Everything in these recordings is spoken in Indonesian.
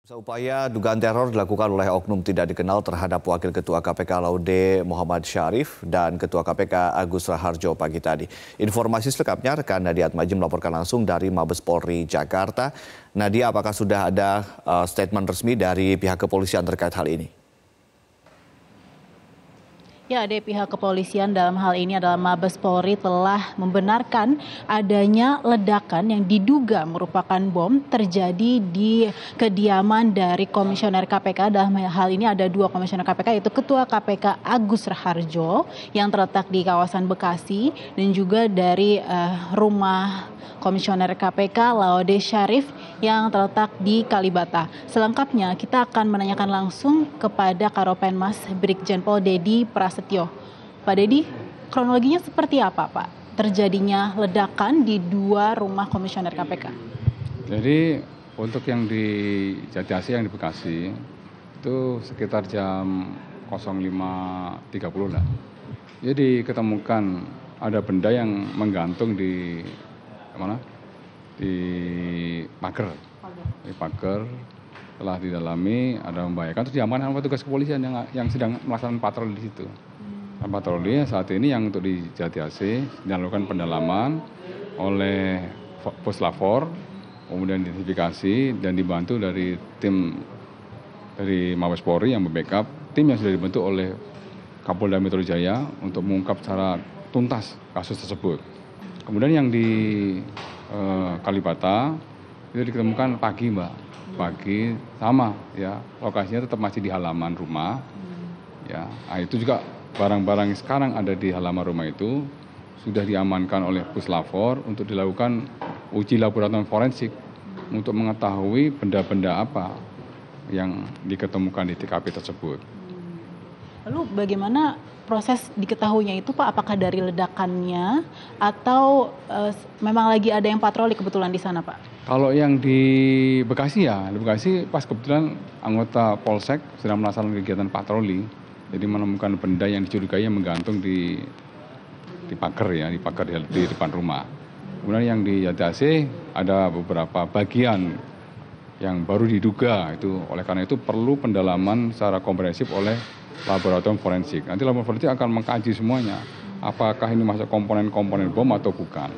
Upaya dugaan teror dilakukan oleh oknum tidak dikenal terhadap Wakil Ketua KPK Laude Muhammad Syarif dan Ketua KPK Agus Raharjo pagi tadi. Informasi selengkapnya rekan Nadia Atmajid melaporkan langsung dari Mabes Polri Jakarta. Nadia, apakah sudah ada statement resmi dari pihak kepolisian terkait hal ini? Ya, ada pihak kepolisian dalam hal ini adalah Mabes Polri telah membenarkan adanya ledakan yang diduga merupakan bom terjadi di kediaman dari Komisioner KPK. Dalam hal ini ada dua Komisioner KPK, yaitu Ketua KPK Agus Raharjo yang terletak di kawasan Bekasi dan juga dari rumah Komisioner KPK Laude Syarif yang terletak di Kalibata. Selengkapnya kita akan menanyakan langsung kepada Karopenmas Brigjen Pol Dedi Prasetyo. Pak Dedi, kronologinya seperti apa Pak terjadinya ledakan di dua rumah Komisioner KPK? Jadi untuk yang di Jatiasi yang di Bekasi itu sekitar jam 05.30 lah. Jadi ketemukan ada benda yang menggantung di mana? Di pagar. Di pagar. Setelah didalami ada membahayakan, terus diamankan oleh petugas kepolisian yang sedang melaksanakan patroli di situ. Patroli saat ini yang untuk di Jatiasi dilakukan pendalaman oleh Puslapfor, kemudian identifikasi dan dibantu dari tim dari Mabes Polri yang membackup tim yang sudah dibentuk oleh Kapolda Metro Jaya untuk mengungkap secara tuntas kasus tersebut. Kemudian yang di Kalibata itu ditemukan pagi, Mbak. Pagi sama ya, lokasinya tetap masih di halaman rumah. Ya, nah, itu juga barang-barang yang sekarang ada di halaman rumah itu sudah diamankan oleh Puslapfor untuk dilakukan uji laboratorium forensik untuk mengetahui benda-benda apa yang diketemukan di TKP tersebut. Lalu bagaimana proses diketahuinya itu Pak? Apakah dari ledakannya atau memang lagi ada yang patroli kebetulan di sana Pak? Kalau yang di Bekasi ya, di Bekasi pas kebetulan anggota Polsek sedang melaksanakan kegiatan patroli, jadi menemukan benda yang dicurigai yang menggantung di pagar ya, di pagar di depan rumah. Kemudian yang di Jatiasi ada beberapa bagian yang baru diduga itu, oleh karena itu perlu pendalaman secara komprehensif oleh laboratorium forensik. Nanti laboratorium forensik akan mengkaji semuanya, apakah ini masuk komponen-komponen bom atau bukan.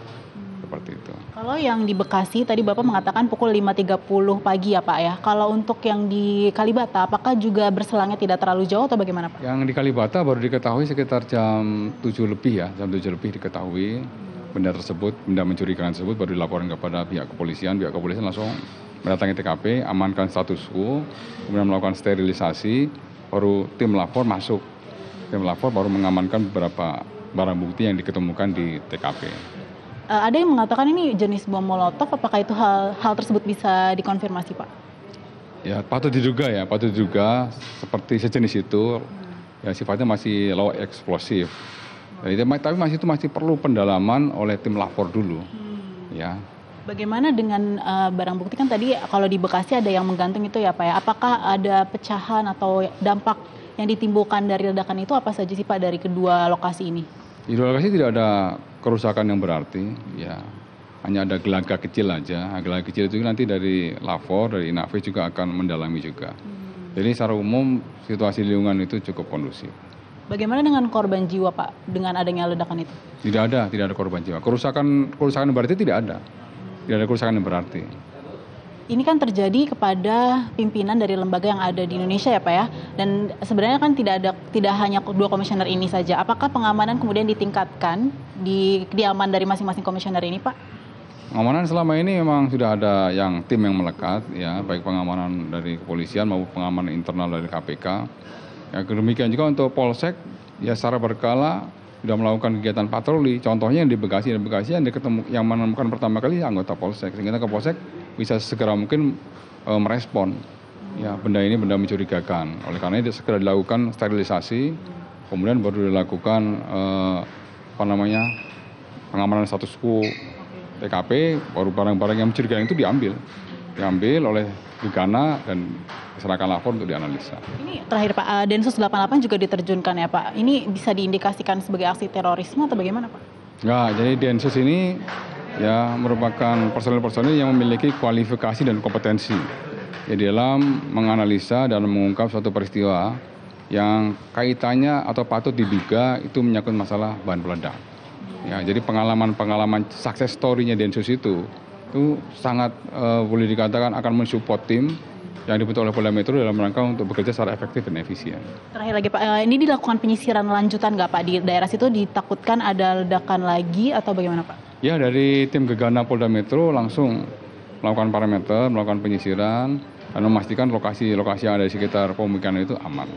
Seperti itu. Kalau yang di Bekasi tadi Bapak mengatakan pukul 5.30 pagi ya Pak ya. Kalau untuk yang di Kalibata apakah juga berselangnya tidak terlalu jauh atau bagaimana Pak? Yang di Kalibata baru diketahui sekitar jam 7 lebih ya, jam 7 lebih diketahui benda tersebut, benda mencurigakan tersebut baru dilaporkan kepada pihak kepolisian. Pihak kepolisian langsung mendatangi TKP, amankan status quo, kemudian melakukan sterilisasi, baru tim lapor masuk. Tim lapor baru mengamankan beberapa barang bukti yang diketemukan di TKP. Ada yang mengatakan ini jenis bom molotov, apakah itu hal tersebut bisa dikonfirmasi Pak? Ya patut diduga seperti sejenis itu, ya sifatnya masih low eksplosif. Jadi, tapi masih perlu pendalaman oleh tim lapor dulu. Ya. Bagaimana dengan barang bukti kan tadi kalau di Bekasi ada yang menggantung itu ya Pak ya, apakah ada pecahan atau dampak yang ditimbulkan dari ledakan itu apa saja sih Pak dari kedua lokasi ini? Di dua lokasi tidak ada kerusakan yang berarti, ya hanya ada gelagat kecil aja. Gelagat kecil itu nanti dari Lapor, dari Inafis juga akan mendalami juga. Jadi secara umum situasi lingkungan itu cukup kondusif. Bagaimana dengan korban jiwa Pak dengan adanya ledakan itu? Tidak ada korban jiwa. Kerusakan yang berarti tidak ada. Tidak ada kerusakan yang berarti. Ini kan terjadi kepada pimpinan dari lembaga yang ada di Indonesia ya Pak ya. Dan sebenarnya kan tidak hanya dua komisioner ini saja. Apakah pengamanan kemudian ditingkatkan di kediaman dari masing-masing komisioner ini Pak? Pengamanan selama ini memang sudah ada yang tim yang melekat ya, baik pengamanan dari kepolisian maupun pengamanan internal dari KPK. Ya, demikian juga untuk Polsek ya secara berkala sudah melakukan kegiatan patroli. Contohnya yang di Bekasi yang menemukan pertama kali anggota Polsek. Sehingga ke Polsek bisa segera mungkin merespon ya benda ini benda mencurigakan. Oleh karena itu segera dilakukan sterilisasi, kemudian baru dilakukan pengamanan status quo TKP, baru barang-barang yang mencurigakan itu diambil oleh Gegana dan diserahkan lapor untuk dianalisa. Ini terakhir Pak, Densus 88 juga diterjunkan ya Pak. Ini bisa diindikasikan sebagai aksi terorisme atau bagaimana Pak? Enggak, jadi Densus ini ya merupakan personil-personil yang memiliki kualifikasi dan kompetensi ya dalam menganalisa dan mengungkap suatu peristiwa yang kaitannya atau patut diduga itu menyangkut masalah bahan peledak. Ya, jadi pengalaman success story-nya Densus itu sangat boleh dikatakan akan mensupport tim yang dibentuk oleh Polda Metro dalam rangka untuk bekerja secara efektif dan efisien. Terakhir lagi Pak, ini dilakukan penyisiran lanjutan nggak Pak? Di daerah situ ditakutkan ada ledakan lagi atau bagaimana Pak? Ya, dari tim Gegana Polda Metro langsung melakukan parameter, melakukan penyisiran, dan memastikan lokasi-lokasi yang ada di sekitar pemukiman itu aman.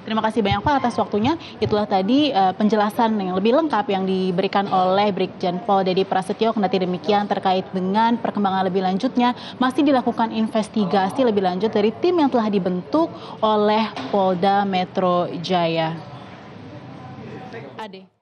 Terima kasih banyak Pak atas waktunya. Itulah tadi penjelasan yang lebih lengkap yang diberikan oleh Brigjen Pol Dedi Prasetyo. Kendati demikian terkait dengan perkembangan lebih lanjutnya masih dilakukan investigasi lebih lanjut dari tim yang telah dibentuk oleh Polda Metro Jaya. Ade.